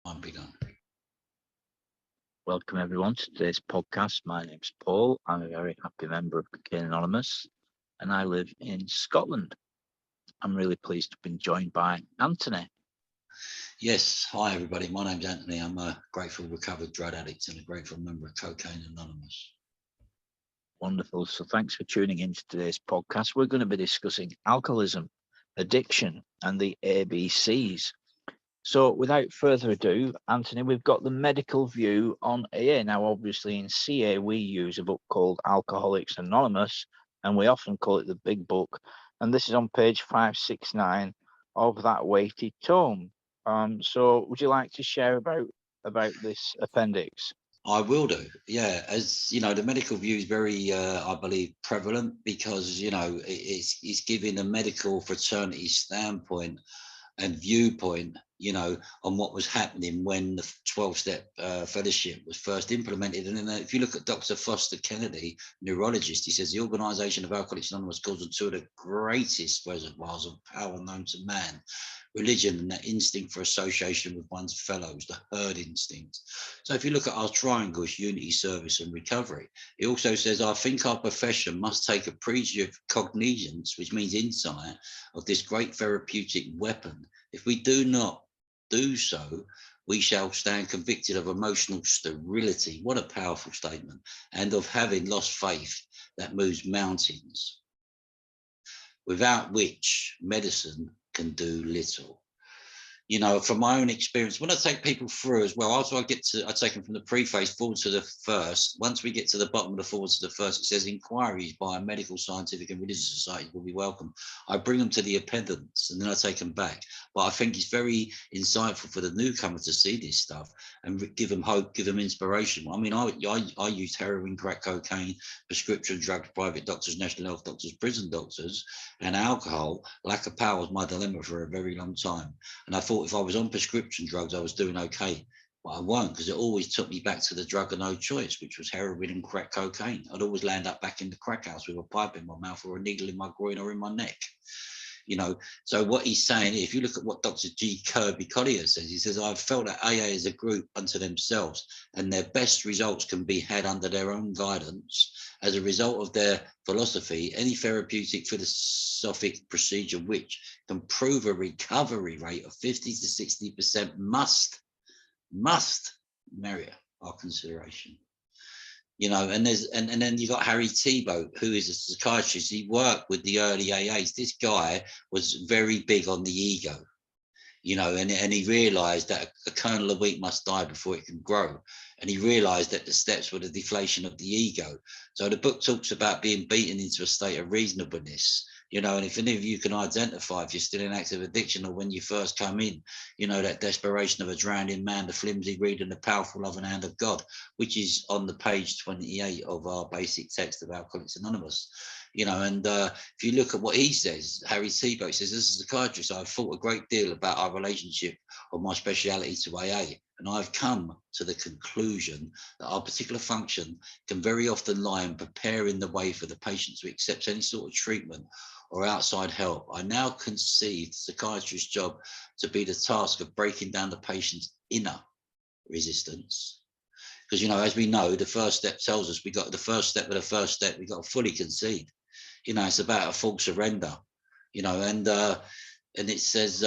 Can't be done. Welcome everyone to today's podcast. My name's Paul. I'm a very happy member of Cocaine Anonymous and I live in Scotland. I'm really pleased to be joined by Anthony. Yes, hi everybody. My name's Anthony. I'm a grateful recovered drug addict and a grateful member of Cocaine Anonymous. Wonderful. So thanks for tuning in to today's podcast. We're going to be discussing alcoholism, addiction and the ABCs. So without further ado, Anthony, we've got the medical view on AA. Now, obviously in CA, we use a book called Alcoholics Anonymous, and we often call it the big book. And this is on page 569 of that weighted tome. So would you like to share about this appendix? I will do. Yeah, as you know, the medical view is very, I believe, prevalent because it's giving a medical fraternity standpoint and viewpoint, on what was happening when the 12-step fellowship was first implemented. And then if you look at Dr. Foster Kennedy, neurologist, he says the Organisation of Alcoholics Anonymous calls on two of the greatest reservoirs of power known to man: religion and that instinct for association with one's fellows, the herd instinct. So if you look at our triangles, unity, service and recovery, it also says, I think our profession must take a precognizance, which means insight, of this great therapeutic weapon. If we do not do so, we shall stand convicted of emotional sterility. What a powerful statement. And of having lost faith that moves mountains, without which medicine can do little. From my own experience, when I take people through as well, after I take them from the preface forward to the first. Once we get to the bottom of the forward to the first, it says inquiries by medical, scientific and religious societies will be welcome. I bring them to the appendix and then I take them back. But I think it's very insightful for the newcomer to see this stuff and give them hope, give them inspiration. I mean, I used heroin, crack cocaine, prescription drugs, private doctors, national health doctors, prison doctors, and alcohol. Lack of power was my dilemma for a very long time. And I thought if I was on prescription drugs, I was doing okay. But I won't, because it always took me back to the drug of no choice, which was heroin and crack cocaine. I'd always land up back in the crack house with a pipe in my mouth or a needle in my groin or in my neck. So what he's saying, if you look at what Dr. G. Kirby Collier says, he says, I've felt that AA is a group unto themselves and their best results can be had under their own guidance. As a result of their philosophy, any therapeutic philosophic procedure which can prove a recovery rate of 50 to 60% must merit our consideration. And then you got Harry Thibault, who is a psychiatrist. He worked with the early AAs. This guy was very big on the ego, and he realized that a kernel of wheat must die before it can grow. And he realized that the steps were the deflation of the ego. So the book talks about being beaten into a state of reasonableness, and if any of you can identify if you're still in active addiction or when you first come in, that desperation of a drowning man, the flimsy reed and the powerful loving hand of God, which is on the page 28 of our basic text of Alcoholics Anonymous. If you look at what he says, Harry Thibault says, as a psychiatrist, I've thought a great deal about our relationship of my speciality to AA. And I've come to the conclusion that our particular function can very often lie in preparing the way for the patient to accept any sort of treatment or outside help. I now conceive the psychiatrist's job to be the task of breaking down the patient's inner resistance. Because, as we know, the first step tells us we got the first step of the first step, we got to fully concede. It's about a full surrender, and it says,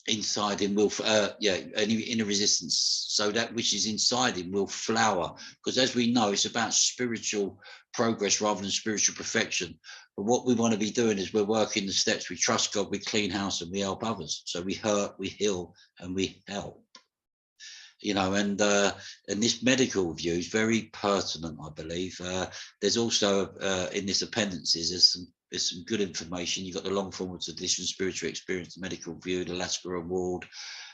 inside him will any inner resistance, so that which is inside him will flower, because as we know, it's about spiritual progress rather than spiritual perfection. But what we want to be doing is we're working the steps. We trust God, we clean house, and we help others. So we hurt, we heal, and we help. And this medical view is very pertinent, I believe. There's also in this appendices, there's some good information. You've got the long form of tradition, spiritual experience, the medical view, the Lasker Award.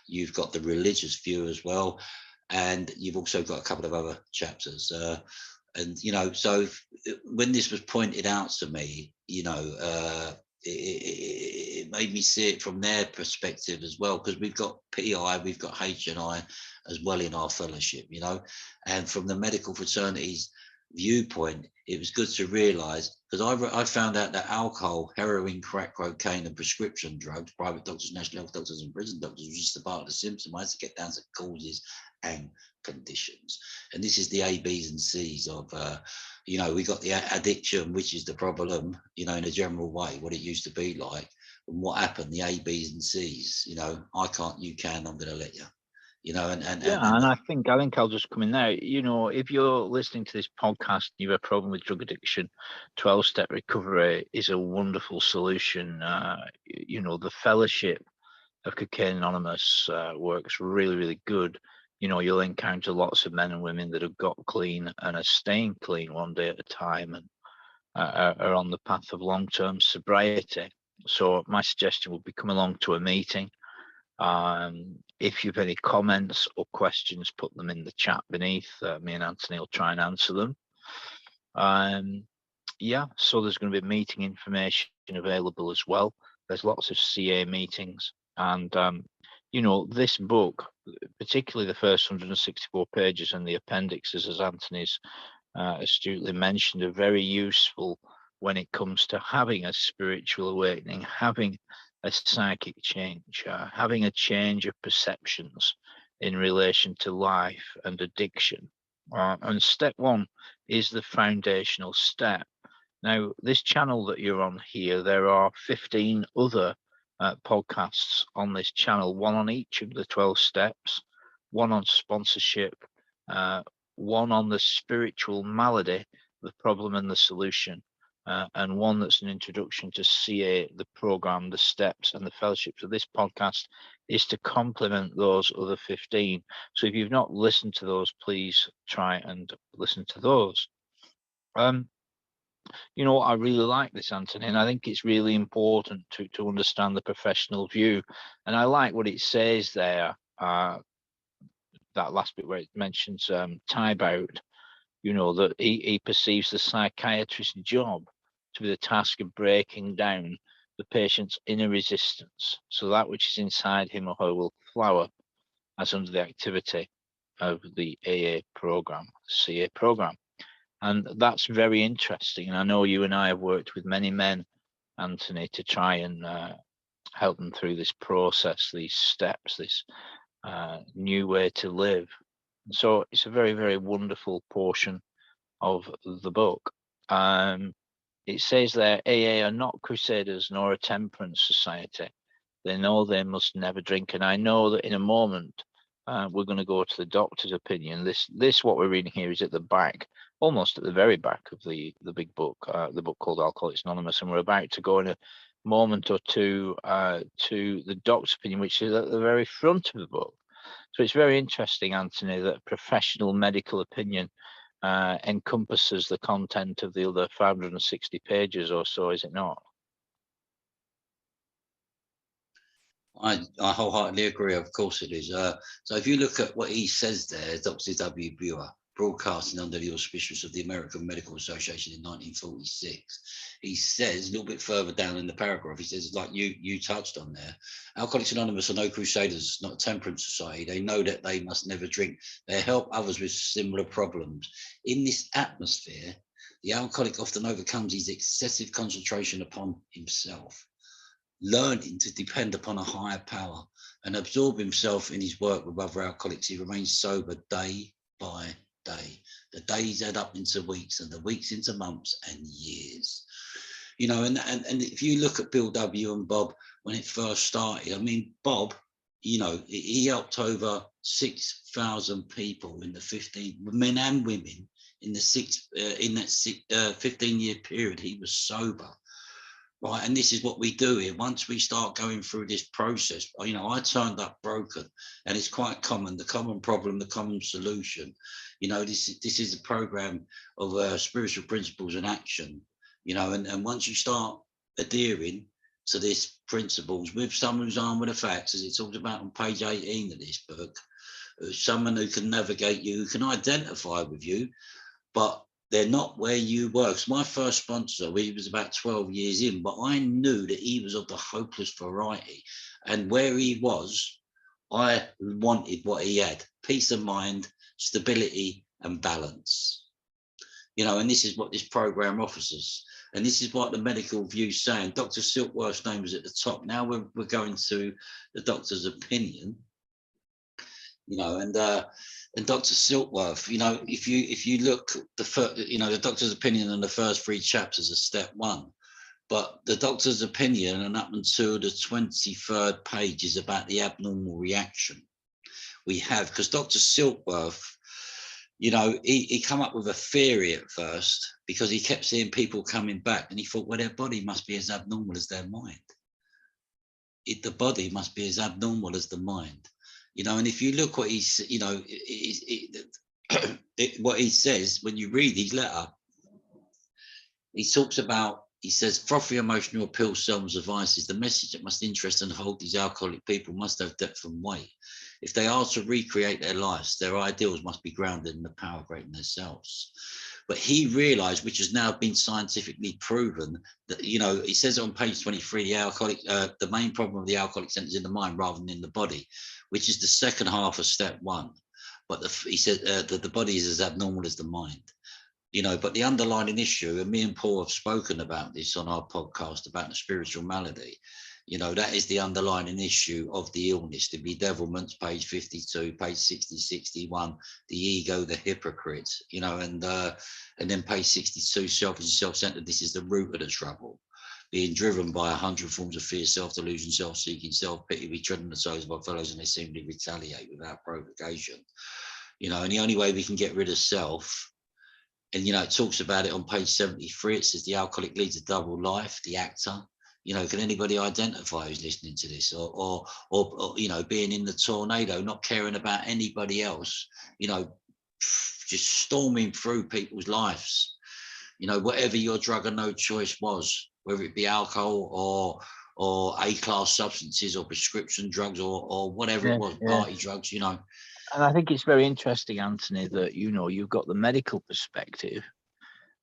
You've got the religious view as well. And you've also got a couple of other chapters. So when this was pointed out to me, it made me see it from their perspective as well, because we've got PI, we've got HNI as well in our fellowship, and from the medical fraternities, viewpoint, it was good to realize, because I found out that alcohol, heroin, crack cocaine, and prescription drugs, private doctors, national health doctors, and prison doctors was just a part of the symptom. I had to get down to causes and conditions. And this is the A, B's, and C's of, we got the addiction, which is the problem, in a general way, what it used to be like. And what happened, the A, B's, and C's, I can't, you can, I'm going to let you. And I think I'll just come in there. If you're listening to this podcast and you have a problem with drug addiction, 12-step recovery is a wonderful solution. The fellowship of Cocaine Anonymous works really, really good. You'll encounter lots of men and women that have got clean and are staying clean one day at a time and are on the path of long-term sobriety. So my suggestion would be come along to a meeting. If you've any comments or questions, put them in the chat beneath. Me and Anthony will try and answer them. So there's going to be meeting information available as well. There's lots of CA meetings, and this book, particularly the first 164 pages and the appendixes, as Anthony's astutely mentioned, are very useful when it comes to having a spiritual awakening, having a psychic change, having a change of perceptions in relation to life and addiction. And step one is the foundational step. Now, this channel that you're on here, there are 15 other podcasts on this channel, one on each of the 12 steps, one on sponsorship, one on the spiritual malady, the problem and the solution, and one that's an introduction to CA, the program, the steps, and the fellowship. So this podcast is to complement those other 15. So if you've not listened to those, please try and listen to those. I really like this, Anthony, and I think it's really important to understand the professional view. And I like what it says there, that last bit where it mentions Tybout, that he perceives the psychiatrist's job to be the task of breaking down the patient's inner resistance, so that which is inside him or her will flower as under the activity of the AA program, CA program. And that's very interesting. And I know you and I have worked with many men, Anthony, to try and help them through this process, these steps, this new way to live. And so it's a very, very wonderful portion of the book. It says there, AA are not crusaders nor a temperance society. They know they must never drink. And I know that in a moment, we're going to go to the doctor's opinion. This what we're reading here is at the back, almost at the very back of the big book, the book called Alcoholics Anonymous. And we're about to go in a moment or two to the doctor's opinion, which is at the very front of the book. So it's very interesting, Anthony, that professional medical opinion encompasses the content of the other 560 pages or so, is it not? I wholeheartedly agree. Of course it is. So if you look at what he says there, Dr. W. Brewer, broadcasting under the auspices of the American Medical Association in 1946, he says a little bit further down in the paragraph, he says, like you touched on there, Alcoholics Anonymous are no crusaders, not a temperance society. They know that they must never drink. They help others with similar problems. In this atmosphere, the alcoholic often overcomes his excessive concentration upon himself, learning to depend upon a higher power and absorb himself in his work with other alcoholics. He remains sober day by day. The days add up into weeks and the weeks into months and years. And if you look at Bill W. and Bob when it first started, I mean, Bob, he helped over 6,000 people in the 15 men and women in the 15-year period he was sober. Right, and this is what we do here. Once we start going through this process, I turned up broken, and it's quite common. The common problem, the common solution. This is a program of spiritual principles and action. And once you start adhering to these principles with someone who's armed with the facts, as it talks about on page 18 of this book, someone who can navigate you, who can identify with you, but they're not where you were. Because my first sponsor, he was about 12 years in, but I knew that he was of the hopeless variety. And where he was, I wanted what he had: peace of mind, stability, and balance. and this is what this program offers us. And this is what the medical view's saying. Dr. Silkworth's name was at the top. Now we're going to the doctor's opinion, and Dr. Silkworth, if you look the doctor's opinion in the first 3 chapters of step 1, but the doctor's opinion and up until the 23rd page is about the abnormal reaction we have, because Dr. Silkworth, he come up with a theory at first because he kept seeing people coming back and he thought, well, their body must be as abnormal as their mind. The body must be as abnormal as the mind, and if you look what he's, what he says, when you read his letter, he says, frothy emotional appeal seldom suffices. The message that must interest and hold these alcoholic people must have depth and weight. If they are to recreate their lives, their ideals must be grounded in the power greater than themselves. But he realized, which has now been scientifically proven, that, he says on page 23, the main problem of the alcoholic centers in the mind rather than in the body, which is the second half of step 1. But he said that the body is as abnormal as the mind. But the underlying issue, and me and Paul have spoken about this on our podcast about the spiritual malady, that is the underlying issue of the illness, the bedevilments, page 52, page 60, 61, the ego, the hypocrite, and then page 62, selfish and self-centered. This is the root of the trouble, being driven by 100 forms of fear, self-delusion, self-seeking, self-pity. We tread on the toes of our fellows and they seem to retaliate without provocation, and the only way we can get rid of self. And, it talks about it on page 73. It says the alcoholic leads a double life, the actor. Can anybody identify who's listening to this? Or being in the tornado, not caring about anybody else, just storming through people's lives. Whatever your drug of no choice was, whether it be alcohol or A-class substances or prescription drugs or whatever it was, party drugs, And I think it's very interesting, Anthony, that, you've got the medical perspective,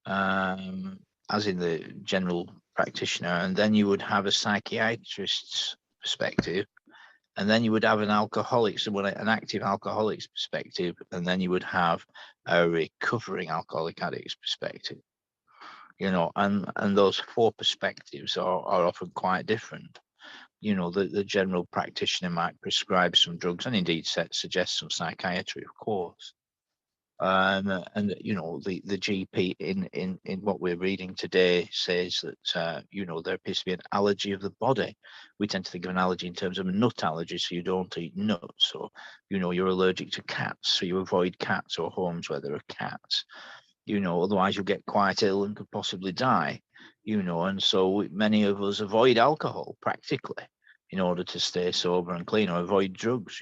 as in the general practitioner, and then you would have a psychiatrist's perspective, and then you would have an active alcoholic's perspective, and then you would have a recovering alcoholic addict's perspective. And those 4 perspectives are often quite different. The general practitioner might prescribe some drugs and indeed suggest some psychiatry, of course. And the GP in what we're reading today says that there appears to be an allergy of the body. We tend to think of an allergy in terms of a nut allergy, so you don't eat nuts, or you're allergic to cats, so you avoid cats or homes where there are cats. Otherwise you'll get quite ill and could possibly die. And so many of us avoid alcohol practically in order to stay sober and clean, or avoid drugs,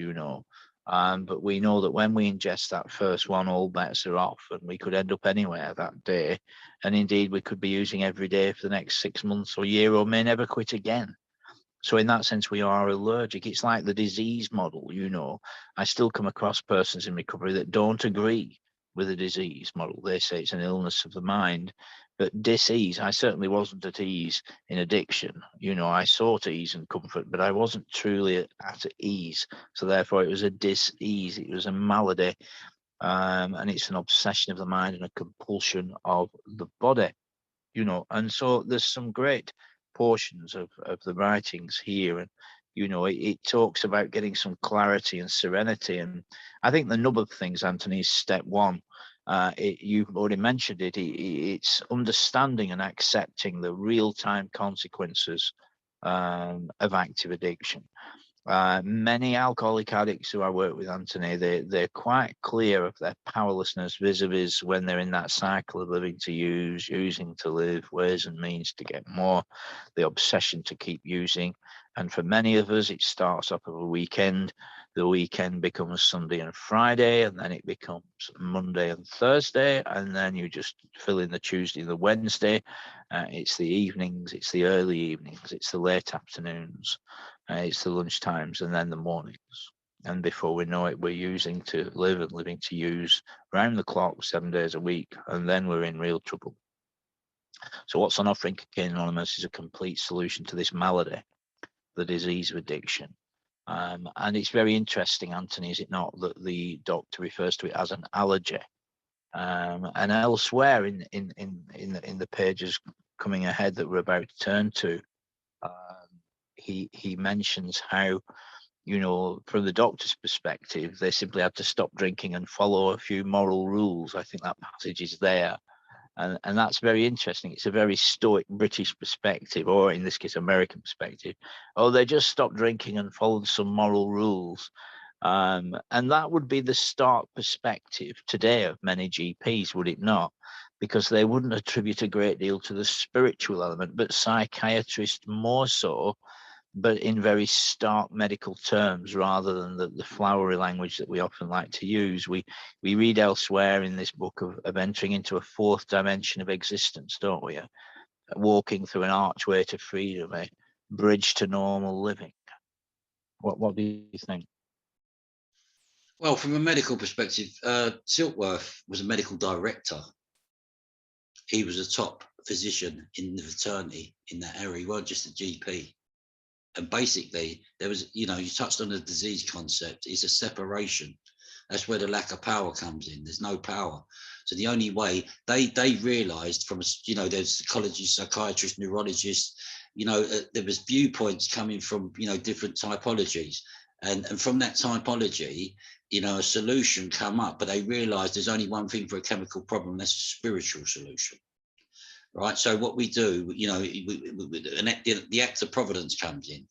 but we know that when we ingest that first one, all bets are off, and we could end up anywhere that day. And indeed, we could be using every day for the next 6 months or year, or may never quit again. So in that sense, we are allergic. It's like the disease model, I still come across persons in recovery that don't agree with the disease model. They say it's an illness of the mind. But dis-ease, I certainly wasn't at ease in addiction. I sought ease and comfort, but I wasn't truly at ease. So therefore, it was a dis-ease. It was a malady, and it's an obsession of the mind and a compulsion of the body. And so there's some great portions of the writings here, and it talks about getting some clarity and serenity. And I think the nub of things, Anthony, is step 1. You've already mentioned it. It's understanding and accepting the real-time consequences of active addiction. Many alcoholic addicts who I work with, Anthony, they're quite clear of their powerlessness vis-a-vis when they're in that cycle of living to use, using to live, ways and means to get more, the obsession to keep using. And for many of us, it starts off of a weekend. The weekend becomes Sunday and Friday, and then it becomes Monday and Thursday, and then you just fill in the Tuesday and the Wednesday. It's the evenings, it's the early evenings, it's the late afternoons, it's the lunch times, and then the mornings. And before we know it, we're using to live and living to use round the clock, 7 days a week, and then we're in real trouble. So what's on offer in Cocaine Anonymous is a complete solution to this malady, the disease of addiction. And it's very interesting, Anthony, is it not, that the doctor refers to it as an allergy? And elsewhere in the pages coming ahead that we're about to turn to, he mentions how, from the doctor's perspective, they simply had to stop drinking and follow a few moral rules. I think that passage is there. And that's very interesting. It's a very stoic British perspective, or in this case, American perspective. Oh, they just stopped drinking and followed some moral rules. And that would be the stark perspective today of many GPs, would it not? Because they wouldn't attribute a great deal to the spiritual element, but psychiatrists more so, but in very stark medical terms rather than the flowery language that we often like to use. We read elsewhere in this book of entering into a fourth dimension of existence, don't we? Walking through an archway to freedom, a bridge to normal living. What do you think? Well, from a medical perspective, Silkworth was a medical director. He was a top physician in the fraternity in that area. He wasn't just a GP. And basically, there was, you touched on the disease concept. It's a separation. That's where the lack of power comes in. There's no power. So the only way they realized from, there's psychologists, psychiatrists, neurologists, there was viewpoints coming from, different typologies. And from that typology, a solution come up, but they realized there's only one thing for a chemical problem, and that's a spiritual solution. Right. So what we do, the act of providence comes in.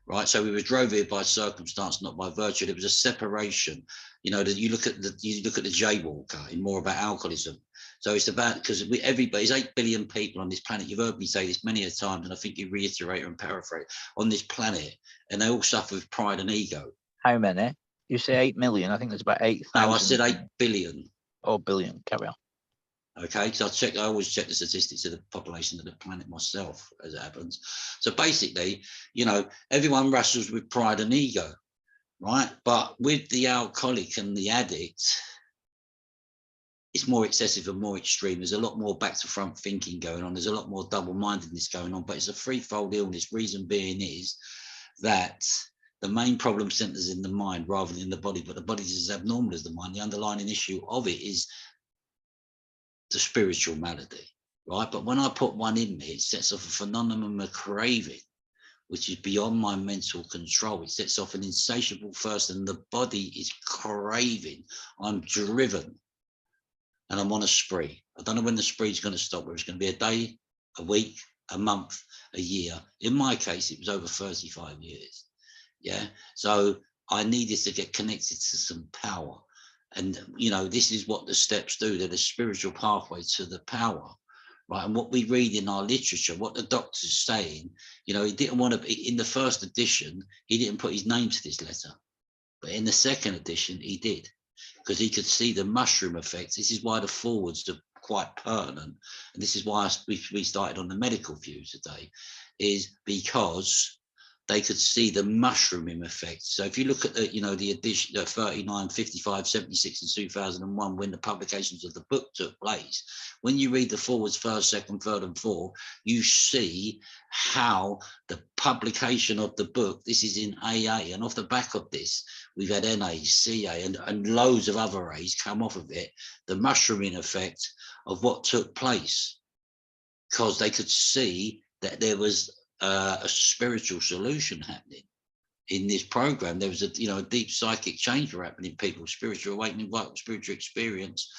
Right. So we were drove here by circumstance, not by virtue. There was a separation. That you look at the jaywalker in more about alcoholism. So it's about, because everybody's 8 billion people on this planet. You've heard me say this many a times, and I think you reiterate and paraphrase on this planet, and they all suffer with pride and ego. How many? You say 8 million. I think there's about 8,000. No, I said 8 billion. Oh, billion. Carry on. Okay, because I always check the statistics of the population of the planet myself, as it happens. So basically, everyone wrestles with pride and ego, right? But with the alcoholic and the addict, it's more excessive and more extreme. There's a lot more back to front thinking going on. There's a lot more double-mindedness going on, but it's a threefold illness. Reason being is that the main problem centers in the mind rather than in the body, but the body is as abnormal as the mind. The underlying issue of it is the spiritual malady, right? But when I put one in me, it sets off a phenomenon of craving, which is beyond my mental control. It sets off an insatiable thirst, and the body is craving. I'm driven, and I'm on a spree. I don't know when the spree is going to stop, whether it's going to be a day, a week, a month, a year. In my case, it was over 35 years. Yeah. So I needed to get connected to some power. And, this is what the steps do. They're the spiritual pathway to the power, right? And what we read in our literature, what the doctor's saying, he didn't want to, in the first edition, he didn't put his name to this letter. But in the second edition, he did, because he could see the mushroom effects. This is why the forwards are quite pertinent. And this is why we started on the medical view today, is because they could see the mushrooming effect. So if you look at the edition 39, 55, 76 and 2001, when the publications of the book took place, when you read the forwards first, second, third and fourth, you see how the publication of the book, this is in AA, and off the back of this, we've had NA, CA and loads of other A's come off of it, the mushrooming effect of what took place, because they could see that there was a spiritual solution happening in this program. There was a deep psychic change were happening in people, spiritual awakening, spiritual experience,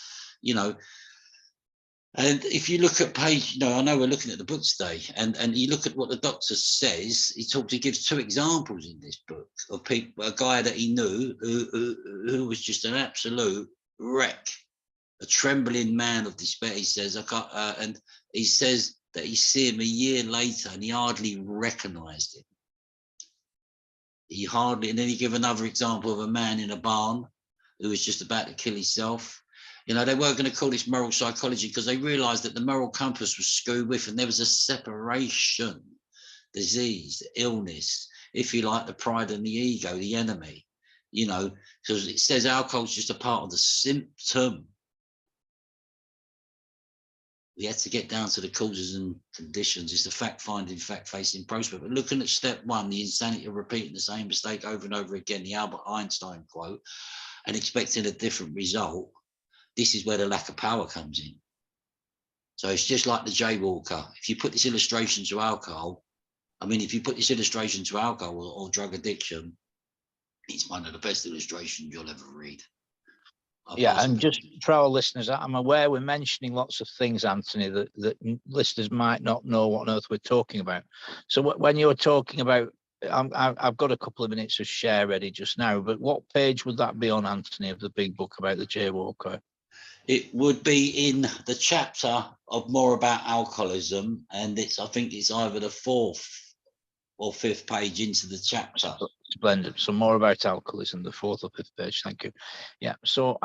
and if you look at page, I know we're looking at the book today, and you look at what the doctor says. He gives 2 examples in this book of people, a guy that he knew who was just an absolute wreck, a trembling man of despair. He says, and he says that he see him a year later and he hardly recognized him. And then he give another example of a man in a barn who was just about to kill himself. They weren't going to call this moral psychology because they realized that the moral compass was screwed with, and there was a separation, disease, illness, if you like, the pride and the ego, the enemy, because it says alcohol is just a part of the symptom. We had to get down to the causes and conditions. It's the fact-finding, fact-facing process. But looking at step 1, the insanity of repeating the same mistake over and over again, the Albert Einstein quote, and expecting a different result, this is where the lack of power comes in. So it's just like the jaywalker. If you put this illustration to alcohol, if you put this illustration to alcohol or drug addiction, it's one of the best illustrations you'll ever read. Yeah, and just for our listeners, I'm aware we're mentioning lots of things, Anthony, that listeners might not know what on earth we're talking about. So when you're talking about, I've got a couple of minutes to share ready just now, but what page would that be on, Anthony, of the big book about the jaywalker? It would be in the chapter of more about alcoholism, and I think it's either the 4th or 5th page into the chapter. Splendid. So more about alcoholism, the 4th or 5th page. Thank you. Yeah. So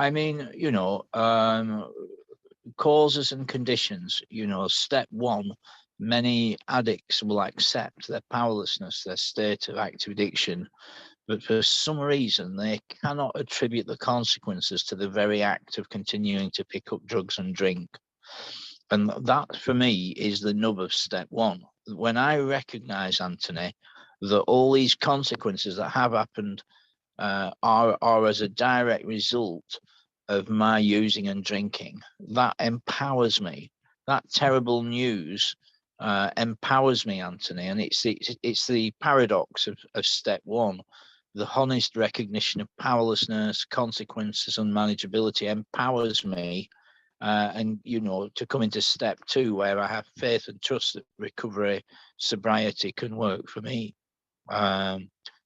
causes and conditions. Step one, many addicts will accept their powerlessness, their state of active addiction, but for some reason they cannot attribute the consequences to the very act of continuing to pick up drugs and drink. And that, for me, is the nub of step one. When I recognize, Anthony, that all these consequences that have happened are as a direct result of my using and drinking, that empowers me. That terrible news empowers me, Anthony. And it's the paradox of step one. The honest recognition of powerlessness, consequences, unmanageability empowers me. To come into step two, where I have faith and trust that recovery, sobriety can work for me, that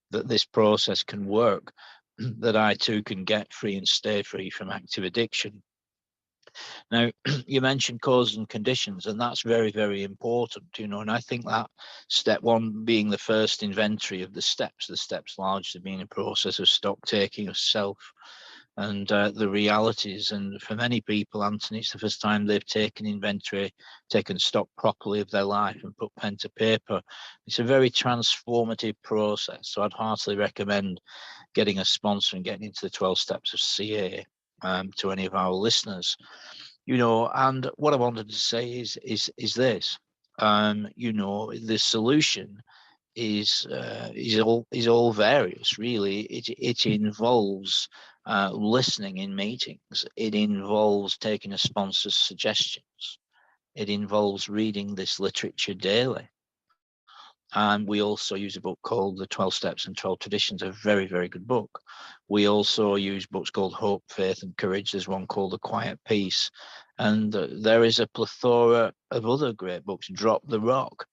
this process can work, that I too can get free and stay free from active addiction. Now, you mentioned causes and conditions, and that's very, very important, and I think that step one being the first inventory of the steps largely being a process of stock taking of self and the realities. And for many people, Anthony, it's the first time they've taken inventory, taken stock properly of their life and put pen to paper. It's a very transformative process. So I'd heartily recommend getting a sponsor and getting into the 12 steps of CA to any of our listeners. And what I wanted to say is this, the solution is all various, really. It involves listening in meetings. It involves taking a sponsor's suggestions. It involves reading this literature daily. And we also use a book called The 12 Steps and 12 Traditions, a very, very good book. We also use books called Hope, Faith and Courage. There's one called The Quiet Peace. And there is a plethora of other great books, Drop the Rock,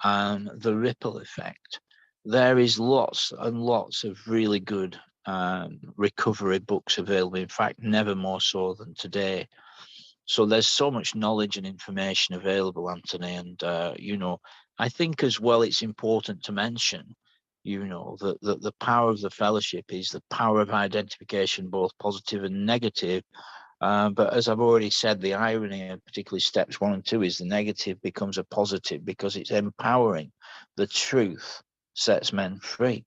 The Ripple Effect. There is lots and lots of really good recovery books available. In fact, never more so than today. So there's so much knowledge and information available, Anthony. And, I think as well, it's important to mention, that the power of the fellowship is the power of identification, both positive and negative. But as I've already said, the irony of particularly steps 1 and 2 is the negative becomes a positive because it's empowering. The truth sets men free.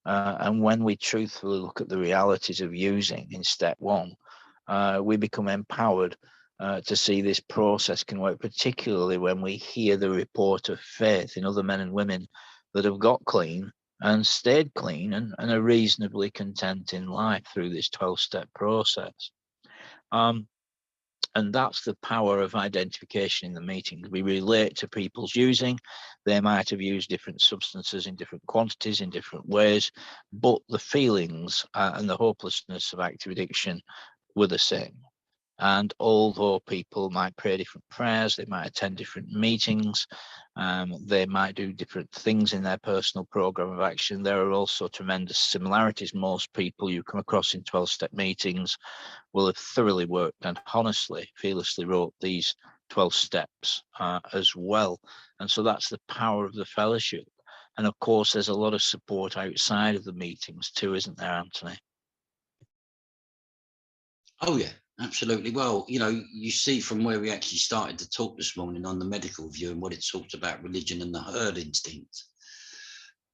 And when we truthfully look at the realities of using in step 1, we become empowered to see this process can work, particularly when we hear the report of faith in other men and women that have got clean and stayed clean and are reasonably content in life through this 12-step process. And that's the power of identification in the meetings. We relate to people's using. They might have used different substances in different quantities, in different ways, but the feelings and the hopelessness of active addiction were the same. And although people might pray different prayers, they might attend different meetings, they might do different things in their personal program of action, there are also tremendous similarities. Most people you come across in 12-step meetings will have thoroughly worked and honestly, fearlessly wrote these 12 steps as well. And so that's the power of the fellowship. And of course, there's a lot of support outside of the meetings too, isn't there, Anthony? Oh, yeah. Absolutely. Well, you see from where we actually started to talk this morning on the medical view and what it talks about religion and the herd instinct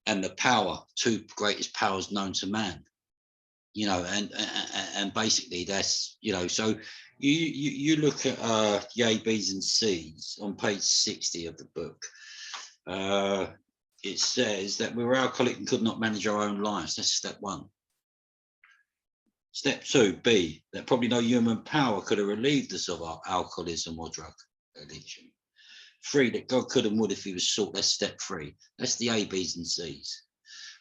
and the power, 2 greatest powers known to man, and basically that's, so you look at the A, B's and C's on page 60 of the book. It says that we were alcoholic and could not manage our own lives. That's step 1. Step 2, B, that probably no human power could have relieved us of our alcoholism or drug addiction. 3, that God could and would if he was sought. That's step 3. That's the A, B's and C's.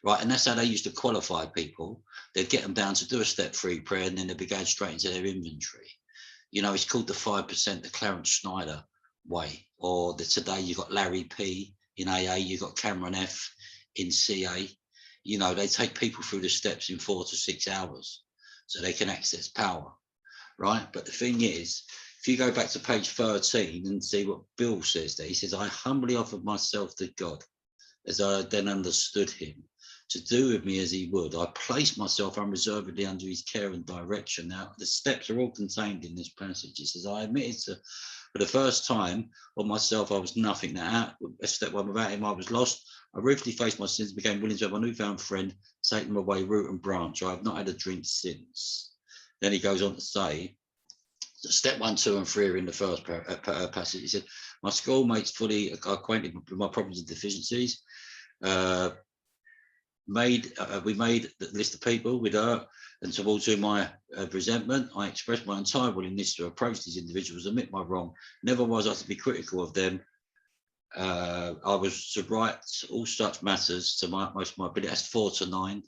Right, and that's how they used to qualify people. They'd get them down to do a step 3 prayer, and then they'd be going straight into their inventory. It's called the 5%, the Clarence Schneider way. Or today you've got Larry P in AA, you've got Cameron F in CA. They take people through the steps in 4 to 6 hours so they can access power, right? But the thing is, if you go back to page 13 and see what Bill says there, he says, I humbly offered myself to God as I then understood him, to do with me as he would. I placed myself unreservedly under his care and direction. Now, the steps are all contained in this passage. It says, I admitted for the first time on myself, I was nothing. Now, step 1, without him, I was lost. I ruefully faced my sins, became willing to have a newfound friend, take them away root and branch. I have not had a drink since. Then he goes on to say, step 1, 2, and 3 are in the first passage. He said, my schoolmates fully acquainted with my problems and deficiencies. We made the list of people with her, and towards whom I resentment, I expressed my entire willingness to approach these individuals, admit my wrong. Never was I to be critical of them. I was to write all such matters to my utmost my ability. That's 4 to 9.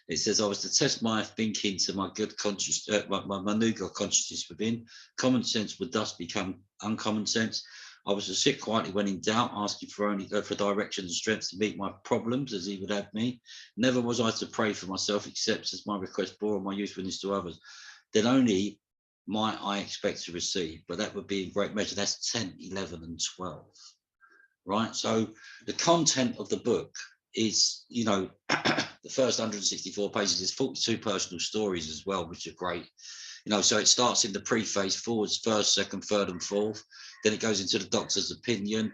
It says I was to test my thinking to my good conscience, my new God consciousness within. Common sense would thus become uncommon sense. I was to sit quietly when in doubt, asking for direction and strength to meet my problems as he would have me. Never was I to pray for myself, except as my request bore my usefulness to others. Then only might I expect to receive, but that would be in great measure. That's 10, 11, and 12. Right. So the content of the book is, the first 164 pages is 42 personal stories as well, which are great. So it starts in the preface, forwards, first, second, third, and fourth. Then it goes into the doctor's opinion,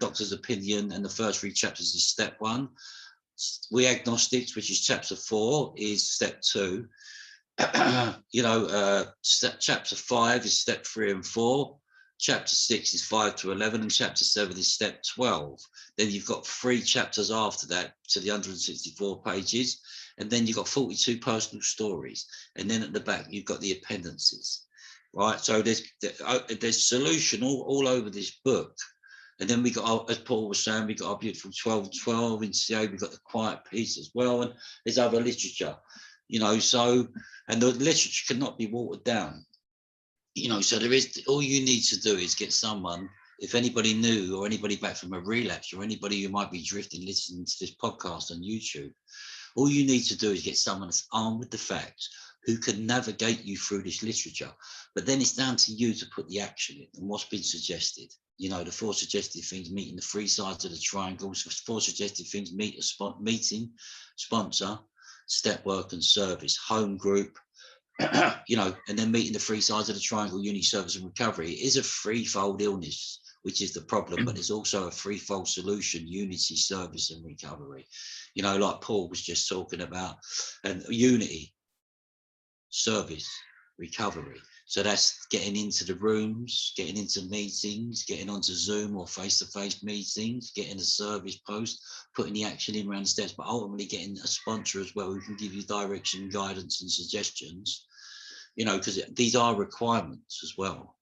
and the first 3 chapters is step 1. We agnostics, which is chapter 4, is step 2. Chapter 5 is step 3 and 4. Chapter 6 is 5 to 11, and chapter 7 is step 12. Then you've got 3 chapters after that to the 164 pages, and then you've got 42 personal stories, and then at the back you've got the appendices, right? So there's solution all over this book. And then we got, as Paul was saying, we got our beautiful 12 in CA. We've got the quiet peace as well, and there's other literature, So, and the literature cannot be watered down. So there is, all you need to do is get someone, if anybody new or anybody back from a relapse or anybody who might be drifting listening to this podcast on YouTube, all you need to do is get someone that's armed with the facts who can navigate you through this literature. But then it's down to you to put the action in and what's been suggested. The 4 suggested things, meeting the 3 sides of the triangle. So 4 suggested things, meeting, sponsor, step work and service, home group, and then meeting the 3 sides of the triangle, uni, service and recovery. It is a threefold illness, which is the problem, but it's also a threefold solution: unity, service and recovery. Like Paul was just talking about, and unity, service, recovery. So that's getting into the rooms, getting into meetings, getting onto Zoom or face-to-face meetings, getting a service post, putting the action in around the steps, but ultimately getting a sponsor as well who can give you direction, guidance and suggestions, because these are requirements as well.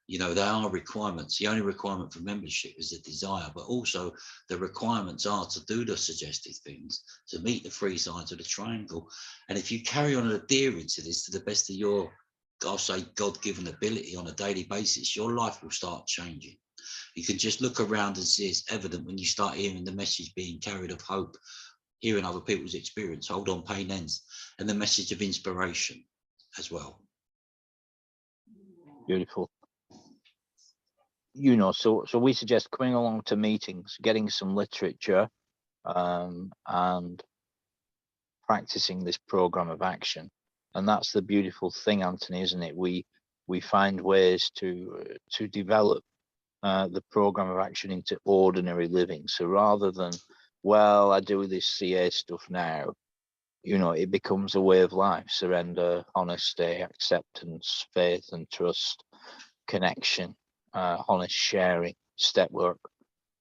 They are requirements. The only requirement for membership is a desire, but also the requirements are to do the suggested things, to meet the 3 sides of the triangle. And if you carry on adhering to this to the best of your, I'll say, God-given ability on a daily basis, your life will start changing. You can just look around and see it's evident when you start hearing the message being carried of hope, hearing other people's experience, hold on, pain ends, and the message of inspiration as well. Beautiful. So we suggest coming along to meetings, getting some literature, and practicing this program of action. And that's the beautiful thing, Anthony, isn't it? We find ways to develop the program of action into ordinary living. So rather than, well, I do this CA stuff now, it becomes a way of life: surrender, honesty, acceptance, faith and trust, connection, honest sharing, step work.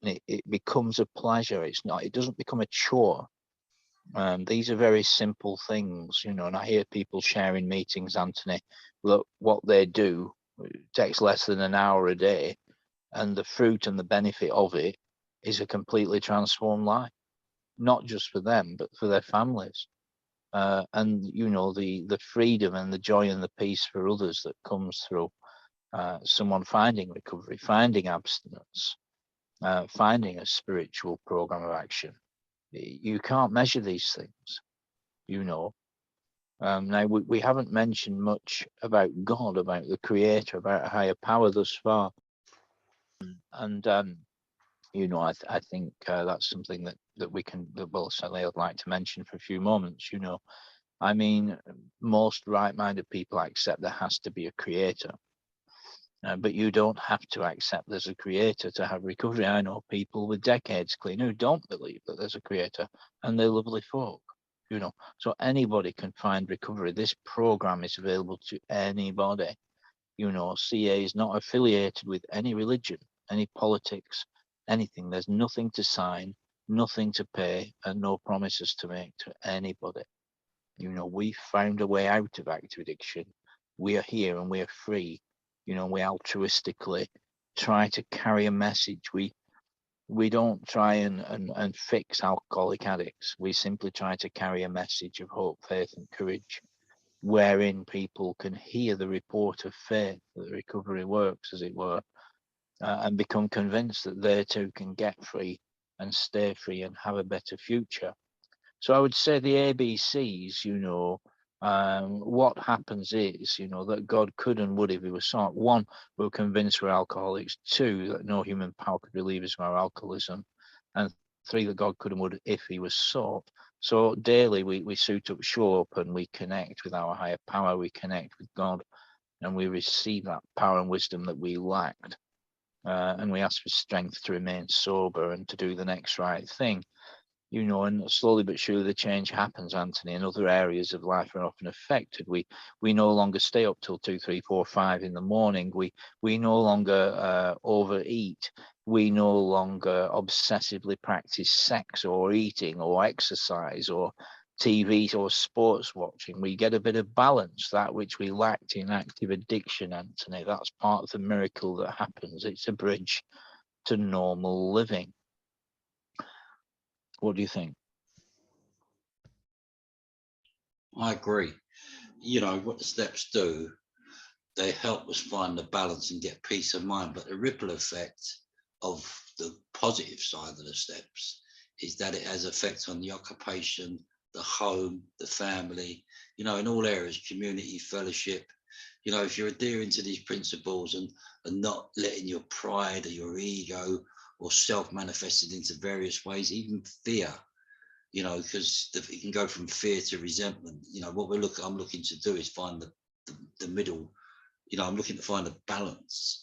And it becomes a pleasure. It doesn't become a chore. These are very simple things, you know, and I hear people sharing meetings, Anthony, look, what they do takes less than an hour a day, and the fruit and the benefit of it is a completely transformed life, not just for them, but for their families. And, you know, the freedom and the joy and the peace for others that comes through someone finding recovery, finding abstinence, finding a spiritual program of action. You can't measure these things, you know. Now, we haven't mentioned much about God, about the Creator, about a higher power thus far. And, you know, I think that's something that we can, well, certainly I'd like to mention for a few moments, you know. I mean, most right-minded people accept there has to be a creator, but you don't have to accept there's a creator to have recovery. I know people with decades clean who don't believe that there's a creator, and they're lovely folk, you know. So anybody can find recovery. This program is available to anybody. You know, CA is not affiliated with any religion, any politics, anything. There's nothing to sign, nothing to pay, and no promises to make to anybody. You know, we found a way out of active addiction. We are here and we are free. You know, we altruistically try to carry a message. We don't try and fix alcoholic addicts. We simply try to carry a message of hope, faith, and courage, wherein people can hear the report of faith that recovery works, as it were, and become convinced that they too can get free and stay free and have a better future. So I would say the ABCs, you know, what happens is, you know, that God could and would if he was sought. One, we're convinced we're alcoholics. Two, that no human power could relieve us of our alcoholism. And three, that God could and would if he was sought. So daily we suit up, show up, and we connect with our higher power. We connect with God, and we receive that power and wisdom that we lacked. And we ask for strength to remain sober and to do the next right thing. You know, and slowly but surely the change happens, Anthony, and other areas of life are often affected. We no longer stay up till 2, 3, 4, 5 in the morning. We no longer overeat. We no longer obsessively practice sex or eating or exercise or TV or sports watching. We get a bit of balance, that which we lacked in active addiction, Anthony. That's part of the miracle that happens. It's a bridge to normal living. What do you think? I agree. You know, what the steps do, they help us find the balance and get peace of mind. But the ripple effect of the positive side of the steps is that it has effect on the occupation, the home, the family, you know, in all areas, community, fellowship. You know, if you're adhering to these principles and not letting your pride or your ego or self manifested into various ways, even fear, you know, because it can go from fear to resentment. You know, what I'm looking to do is find the middle. You know, I'm looking to find a balance.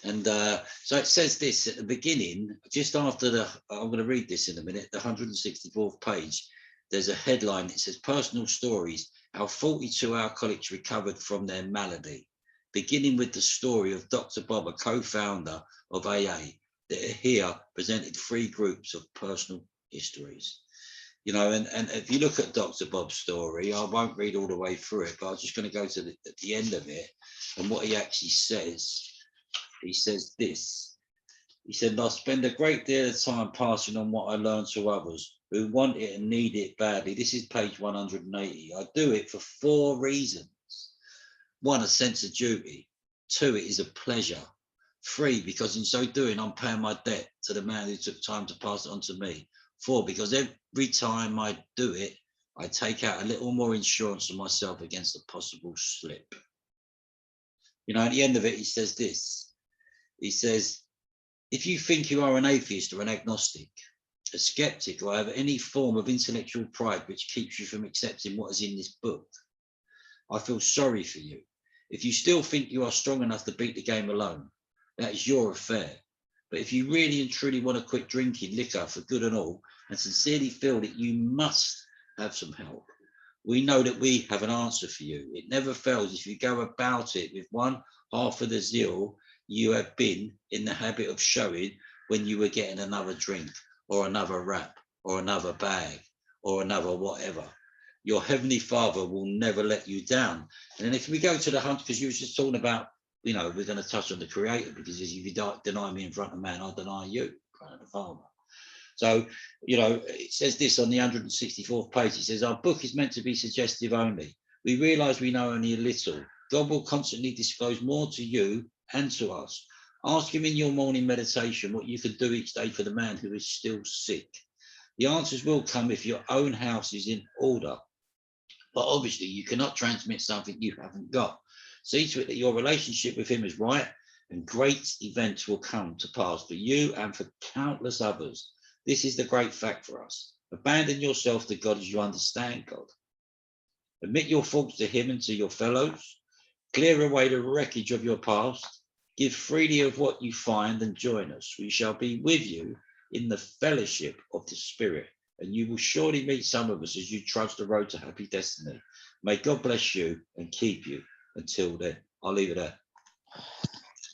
And so it says this at the beginning, just after I'm going to read this in a minute, the 164th page. There's a headline. It says personal stories, how 42 alcoholics recovered from their malady, beginning with the story of Dr. Bob, a co-founder of AA, that here presented 3 groups of personal histories. You know, and if you look at Dr. Bob's story, I won't read all the way through it, but I'm just going to go to at the end of it. And what he actually says, he says this. He said, I spend a great deal of time passing on what I learned to others who want it and need it badly. This is page 180. I do it for 4 reasons. 1, a sense of duty. 2, it is a pleasure. 3, because in so doing, I'm paying my debt to the man who took time to pass it on to me. 4, because every time I do it, I take out a little more insurance for myself against a possible slip. You know, at the end of it, he says this. He says, if you think you are an atheist or an agnostic, a skeptic, or have any form of intellectual pride which keeps you from accepting what is in this book, I feel sorry for you. If you still think you are strong enough to beat the game alone, that is your affair. But if you really and truly want to quit drinking liquor for good and all, and sincerely feel that you must have some help, we know that we have an answer for you. It never fails if you go about it with one half of the zeal you have been in the habit of showing when you were getting another drink or another wrap or another bag or another, whatever. Your heavenly Father will never let you down. And then if we go to the hunt, because you were just talking about, we're going to touch on the Creator, because if you deny me in front of man, I'll deny you in front of the Father. So, it says this on the 164th page. It says, our book is meant to be suggestive only. We realize we know only a little. God will constantly disclose more to you and to us. Ask him in your morning meditation what you could do each day for the man who is still sick. The answers will come if your own house is in order. But obviously, you cannot transmit something you haven't got. See to it that your relationship with him is right, and great events will come to pass for you and for countless others. This is the great fact for us. Abandon yourself to God as you understand God. Admit your faults to him and to your fellows. Clear away the wreckage of your past. Give freely of what you find and join us. We shall be with you in the fellowship of the Spirit, and you will surely meet some of us as you trudge the road to happy destiny. May God bless you and keep you until then. I'll leave it there.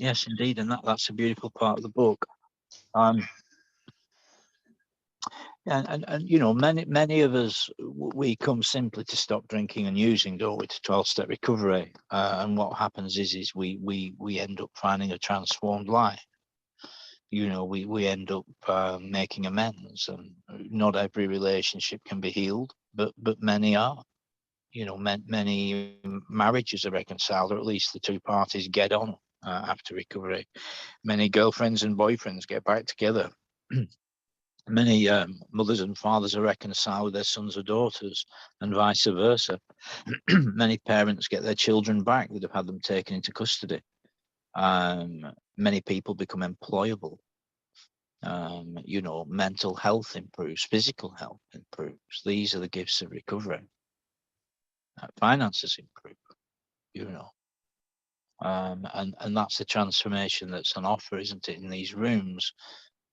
Yes, indeed, and that's a beautiful part of the book. And many of us, we come simply to stop drinking and using, don't we, to 12-step recovery. And what happens is we end up finding a transformed life. We end up making amends, and not every relationship can be healed, but many are. Many marriages are reconciled, or at least the two parties get on after recovery. Many girlfriends and boyfriends get back together. Many mothers and fathers are reconciled with their sons or daughters, and vice versa. Many parents get their children back that have had them taken into custody. Many people become employable. Mental health improves, physical health improves. These are the gifts of recovery. Finances improve, and that's the transformation that's on offer, isn't it, in these rooms?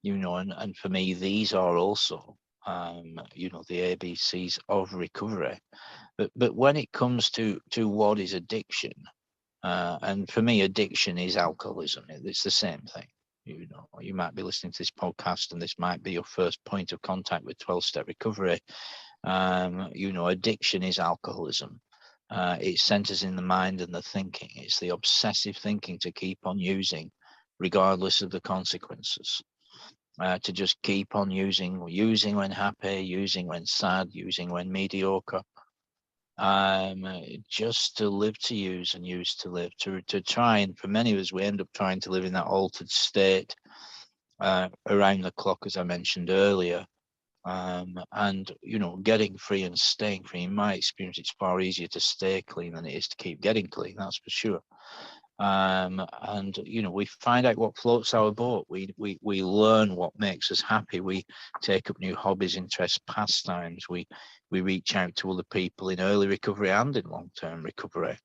And for me, these are also, the ABCs of recovery. But when it comes to what is addiction, and for me, addiction is alcoholism. It's the same thing. You might be listening to this podcast, and this might be your first point of contact with 12-step recovery. Addiction is alcoholism. It centers in the mind and the thinking. It's the obsessive thinking to keep on using, regardless of the consequences. To just keep on using when happy, using when sad, using when mediocre. Just to live to use and use to live, to try, and for many of us, we end up trying to live in that altered state around the clock, as I mentioned earlier. And getting free and staying free, in my experience, it's far easier to stay clean than it is to keep getting clean, that's for sure. And we find out what floats our boat. We learn what makes us happy. We take up new hobbies, interests, pastimes. We reach out to other people in early recovery and in long-term recovery.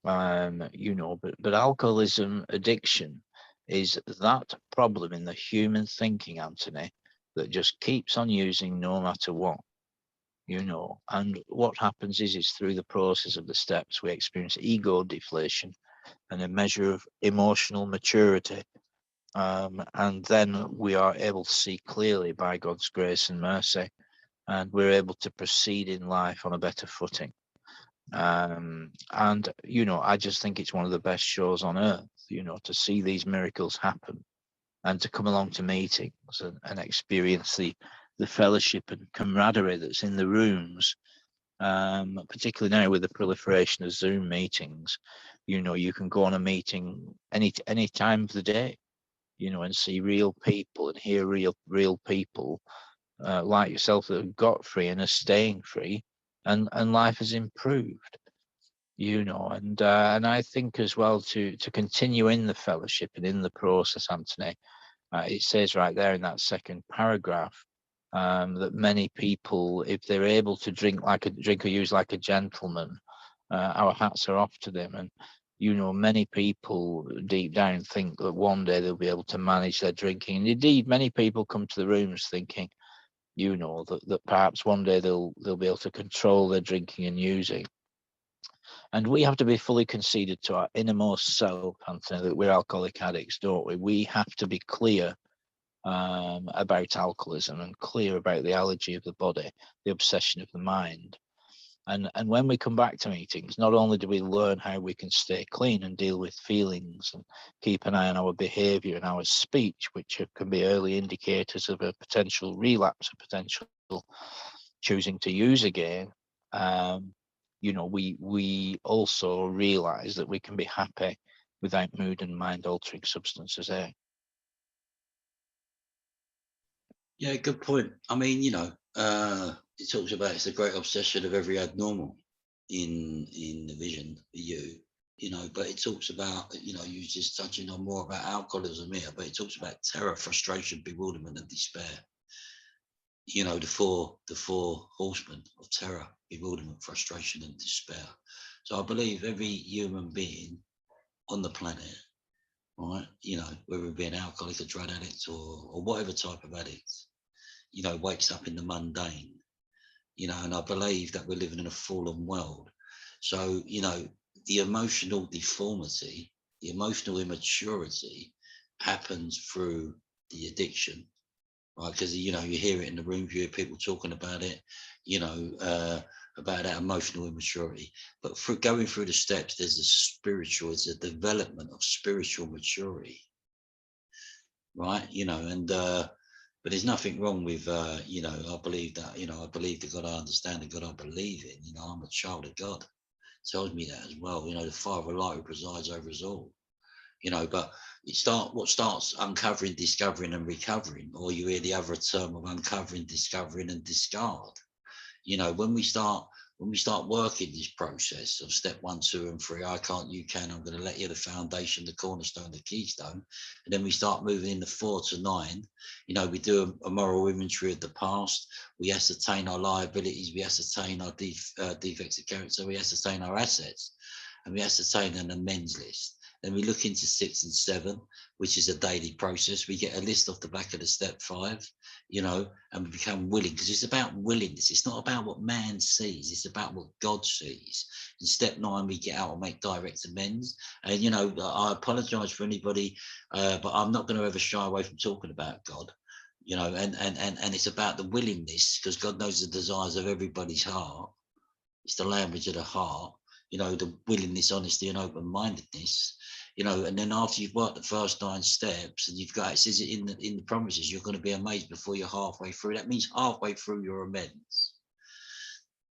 But alcoholism, addiction, is that problem in the human thinking, Anthony, that just keeps on using no matter what. And what happens is through the process of the steps, we experience ego deflation and a measure of emotional maturity. And then we are able to see clearly by God's grace and mercy, and we're able to proceed in life on a better footing. And I just think it's one of the best shows on earth, to see these miracles happen, and to come along to meetings and experience the fellowship and camaraderie that's in the rooms. Particularly now with the proliferation of Zoom meetings, you can go on a meeting any time of the day, and see real people and hear real people like yourself that have got free and are staying free, and life has improved. And I think as well to continue in the fellowship and in the process, Anthony. It says right there in that second paragraph that many people, if they're able to drink or use like a gentleman, our hats are off to them. And many people deep down think that one day they'll be able to manage their drinking. And indeed, many people come to the rooms thinking, that perhaps one day they'll be able to control their drinking and using. And we have to be fully conceded to our innermost self, Anthony, that we're alcoholic addicts, don't we? We have to be clear about alcoholism and clear about the allergy of the body, the obsession of the mind. And when we come back to meetings, not only do we learn how we can stay clean and deal with feelings and keep an eye on our behavior and our speech, which can be early indicators of a potential relapse, a potential choosing to use again. We also realize that we can be happy without mood and mind altering substances. Yeah, good point. I mean, it talks about it's a great obsession of every abnormal in the vision for you, but it talks about, you just touching on more about alcoholism here, but it talks about terror, frustration, bewilderment, and despair. The four horsemen of terror, bewilderment, frustration, and despair. So I believe every human being on the planet, right, whether it be an alcoholic, a drug addict, or whatever type of addict, wakes up in the mundane, and I believe that we're living in a fallen world. So, the emotional deformity, the emotional immaturity happens through the addiction, right? Because, you hear it in the room, you hear people talking about it, about that emotional immaturity. But through going through the steps, it's a development of spiritual maturity, right? But there's nothing wrong with, I believe that, I believe the God I understand, the God I believe in, I'm a child of God. Tells me that as well, the Father of light who presides over us all, but what starts uncovering, discovering, and recovering, or you hear the other term of uncovering, discovering, and discard. When we start working this process of step 1, 2, and 3, I can't, you can, I'm going to let you, the foundation, the cornerstone, the keystone, and then we start moving in the 4 to 9. We do a moral inventory of the past. We ascertain our liabilities. We ascertain our defects of character. We ascertain our assets, and we ascertain an amends list. Then we look into 6 and 7, which is a daily process. We get a list off the back of the step 5, and we become willing, because it's about willingness. It's not about what man sees. It's about what God sees. In step 9, we get out and make direct amends. And, I apologize for anybody, but I'm not going to ever shy away from talking about God, and it's about the willingness, because God knows the desires of everybody's heart. It's the language of the heart, the willingness, honesty, and open-mindedness, and then after you've worked the first 9 steps, and you've got, it says it in the promises, you're going to be amazed before you're halfway through. That means halfway through your amends,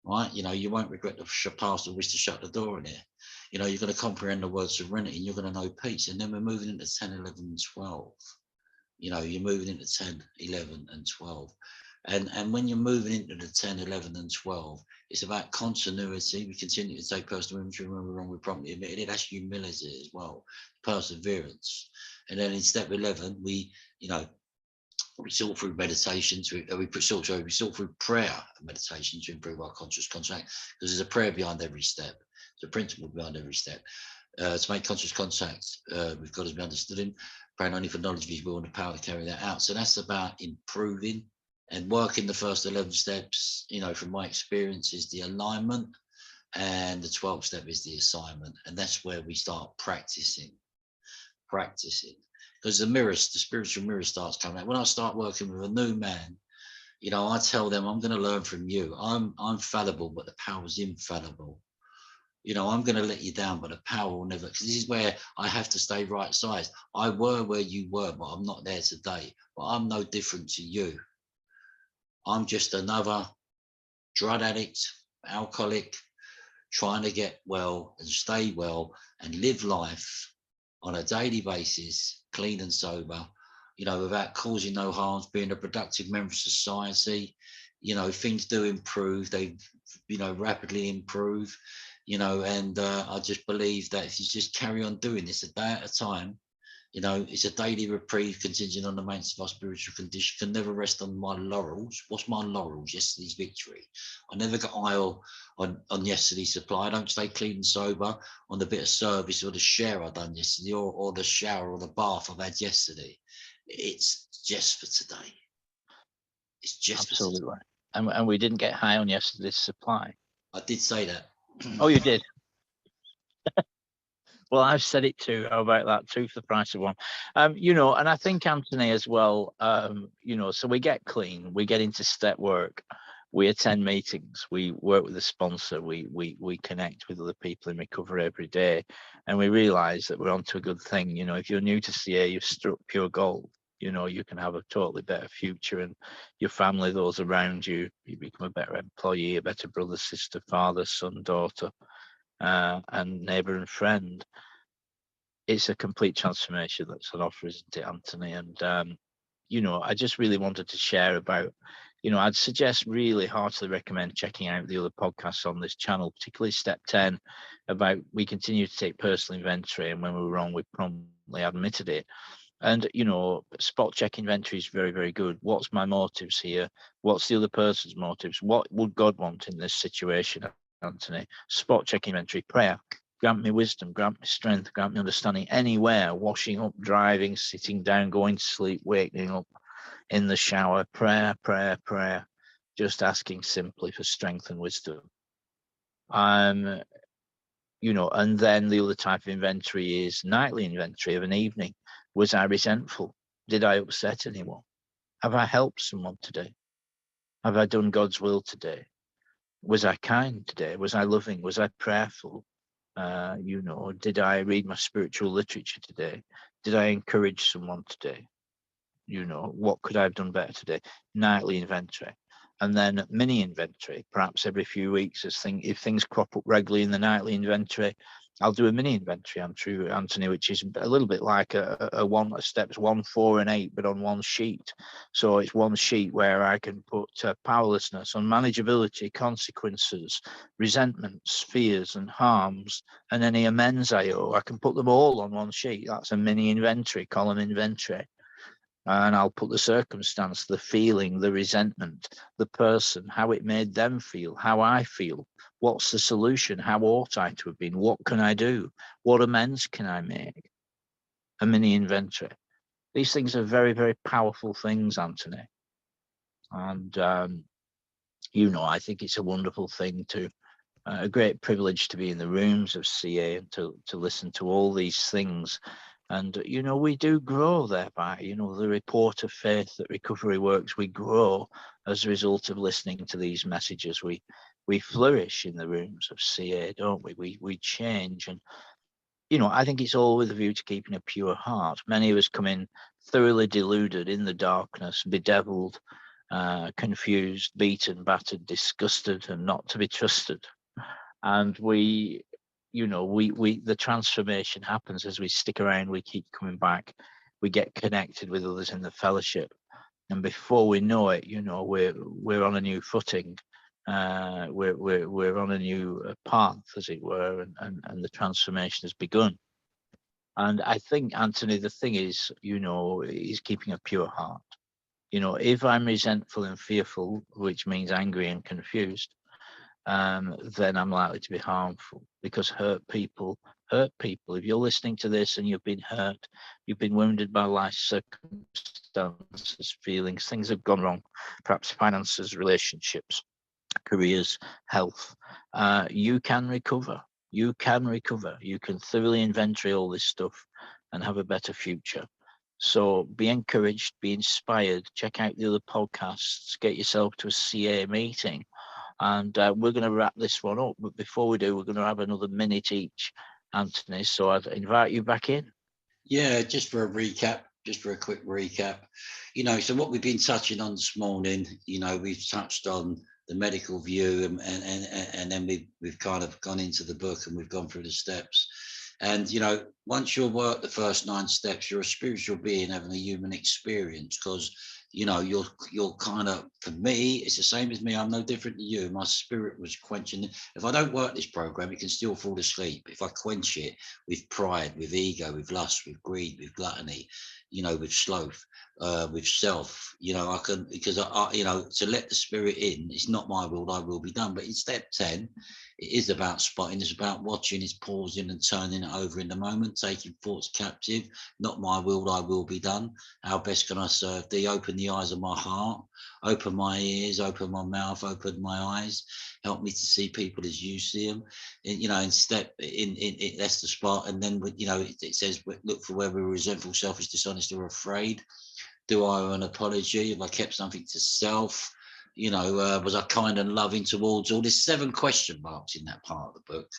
right? You won't regret the past or wish to shut the door in it. You're going to comprehend the word serenity, and you're going to know peace. And then we're moving into 10, 11, and 12. You're moving into 10, 11, and 12. And when you're moving into the 10, 11, and 12, it's about continuity. We continue to take personal inventory. When we're wrong, we promptly admit it. That's humility as well, perseverance. And then in step 11, we sort through meditations. We sort through prayer and meditation to improve our conscious contact, because there's a prayer behind every step. There's a principle behind every step. To make conscious contact with God as we understood him, praying only for knowledge of his will and the power to carry that out. So that's about improving and working the first 11 steps, from my experience, is the alignment, and the 12th step is the assignment. And that's where we start practicing, because the spiritual mirror starts coming out. When I start working with a new man, I tell them, I'm going to learn from you. I'm fallible, but the power is infallible. I'm going to let you down, but the power will never, because this is where I have to stay right size. I were where you were, but I'm not there today. But I'm no different to you. I'm just another drug addict, alcoholic, trying to get well and stay well and live life on a daily basis, clean and sober, without causing no harms, being a productive member of society. Things do improve. They, rapidly improve, and I just believe that if you just carry on doing this a day at a time, it's a daily reprieve contingent on the maintenance of our spiritual condition. Can never rest on my laurels. What's my laurels? Yesterday's victory. I never got oil on yesterday's supply. I don't stay clean and sober on the bit of service or the share I done yesterday, or the shower or the bath I've had yesterday. It's just for today. It's just Absolutely. for today. And we didn't get high on yesterday's supply. I did say that. Oh, you did? Well, I've said it too. How about that? Two for the price of one. And I think Anthony as well, so we get clean, we get into step work, we attend meetings, we work with a sponsor, we connect with other people in recovery every day, and we realize that we're onto a good thing. If you're new to CA, you've struck pure gold. You can have a totally better future, and your family, those around you, you become a better employee, a better brother, sister, father, son, daughter, and neighbor and friend. It's a complete transformation that's on offer, isn't it, Anthony? And I just really wanted to share about, I'd suggest, really heartily recommend checking out the other podcasts on this channel, particularly Step 10 about we continue to take personal inventory, and when we were wrong, we promptly admitted it. And spot check inventory is very, very good. What's my motives here? What's the other person's motives? What would God want in this situation, Anthony? Spot check inventory, prayer. Grant me wisdom, grant me strength, grant me understanding anywhere, washing up, driving, sitting down, going to sleep, waking up, in the shower. Prayer, prayer, prayer. Just asking simply for strength and wisdom. And then the other type of inventory is nightly inventory of an evening. Was I resentful? Did I upset anyone? Have I helped someone today? Have I done God's will today? Was I kind today? Was I loving? Was I prayerful? Did I read my spiritual literature today? Did I encourage someone today? What could I have done better today? Nightly inventory. And then mini inventory, perhaps every few weeks, if things crop up regularly in the nightly inventory, I'll do a mini inventory, Anthony, which is a little bit like a steps 1, 4, and 8, but on one sheet. So it's one sheet where I can put powerlessness, unmanageability, consequences, resentments, fears, and harms, and any amends I owe. I can put them all on one sheet. That's a mini inventory, column inventory. And I'll put the circumstance, the feeling, the resentment, the person, how it made them feel, how I feel. What's the solution? How ought I to have been? What can I do? What amends can I make? A mini inventory. These things are very, very powerful things, Anthony. And, I think it's a wonderful thing a great privilege to be in the rooms of CA and to listen to all these things. And, we do grow thereby, the report of faith that recovery works, we grow as a result of listening to these messages. We flourish in the rooms of CA, don't we? We change. And, I think it's all with a view to keeping a pure heart. Many of us come in thoroughly deluded in the darkness, bedeviled, confused, beaten, battered, disgusted, and not to be trusted. And the transformation happens as we stick around, we keep coming back, we get connected with others in the fellowship, and before we know it, we're on a new footing, we're on a new path, as it were, and the transformation has begun. And I think, Anthony, the thing is, is keeping a pure heart. If I'm resentful and fearful, which means angry and confused, then I'm likely to be harmful, because hurt people. If you're listening to this and you've been hurt, you've been wounded by life circumstances, feelings, things have gone wrong, perhaps finances, relationships, careers, health, you can recover. You can recover. You can thoroughly inventory all this stuff and have a better future. So be encouraged, be inspired, check out the other podcasts, get yourself to a CA meeting. And we're going to wrap this one up. But before we do, we're going to have another minute each, Anthony. So I'd invite you back in. Yeah, just for a quick recap. So what we've been touching on this morning, we've touched on the medical view, and then we've kind of gone into the book and we've gone through the steps. And once you've worked the first 9 steps, you're a spiritual being having a human experience, because you're kind of, for me, it's the same as me. I'm no different to you. My spirit was quenching. If I don't work this program, it can still fall asleep. If I quench it with pride, with ego, with lust, with greed, with gluttony, with sloth, with self. You know, I can, because you know, to let the spirit in, it's not my will, thy will be done. But in step 10, it is about spotting, it's about watching, it's pausing and turning it over in the moment, taking thoughts captive. Not my will, thy will be done. How best can I serve thee? Open the eyes of my heart, open my ears, open my mouth, open my eyes. Help me to see people as you see them. And, you know, in step in that's the spot. And then, you know, it says, look for where we're resentful, selfish, dishonest, or afraid. Do I owe an apology? Have I kept something to self? You know, was I kind and loving towards all? There's 7 question marks in that part of the book.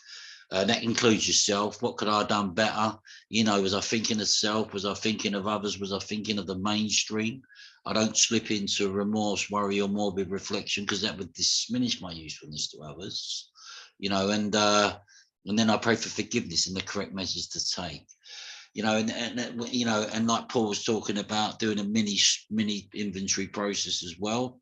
That includes yourself. What could I have done better? You know, was I thinking of self? Was I thinking of others? Was I thinking of the mainstream? I don't slip into remorse, worry, or morbid reflection, because that would diminish my usefulness to others. You know, and then I pray for forgiveness and the correct measures to take. You know, and you know, and like Paul was talking about, doing a mini inventory process as well,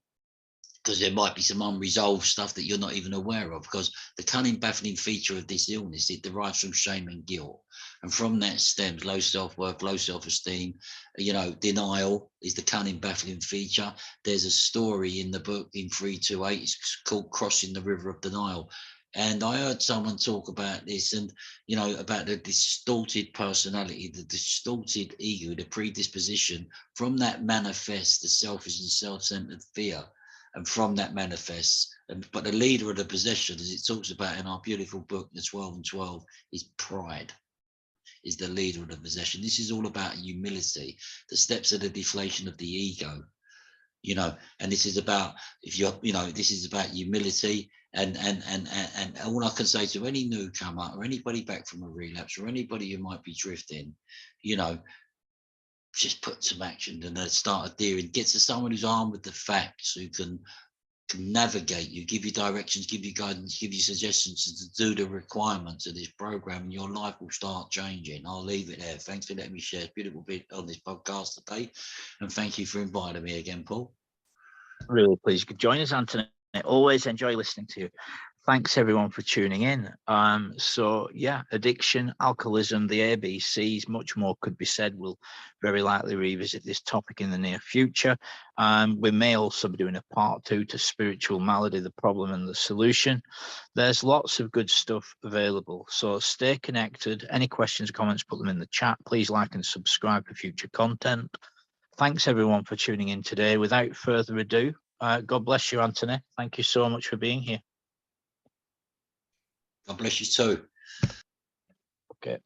because there might be some unresolved stuff that you're not even aware of. Because the cunning, baffling feature of this illness, it derives from shame and guilt, and from that stems low self-worth, low self-esteem. You know, denial is the cunning, baffling feature. There's a story in the book in 328. It's called "Crossing the River of Denial." And I heard someone talk about this, and you know, about the distorted personality, the distorted ego, the predisposition. From that manifests the selfish and self-centered fear, and from that manifests. But the leader of the possession, as it talks about in our beautiful book, the 12 and 12, is pride. Is the leader of the possession. This is all about humility. The steps of the deflation of the ego. You know, and this is about, if you're, you know, this is about humility. And all I can say to any newcomer or anybody back from a relapse or anybody who might be drifting, you know, just put some action and start adhering. Get to someone who's armed with the facts, who can navigate you, give you directions, give you guidance, give you suggestions to do the requirements of this program, and your life will start changing. I'll leave it there. Thanks for letting me share a beautiful bit on this podcast today, and thank you for inviting me again, Paul. Really pleased you could join us, Anthony. I always enjoy listening to you. Thanks everyone for tuning in. So yeah, addiction, alcoholism, the ABCs, much more could be said. We'll very likely revisit this topic in the near future. We may also be doing a part 2 to spiritual malady, the problem and the solution. There's lots of good stuff available. So stay connected. Any questions, comments, put them in the chat. Please like and subscribe for future content. Thanks everyone for tuning in today. Without further ado, God bless you, Anthony. Thank you so much for being here. God bless you too. Okay.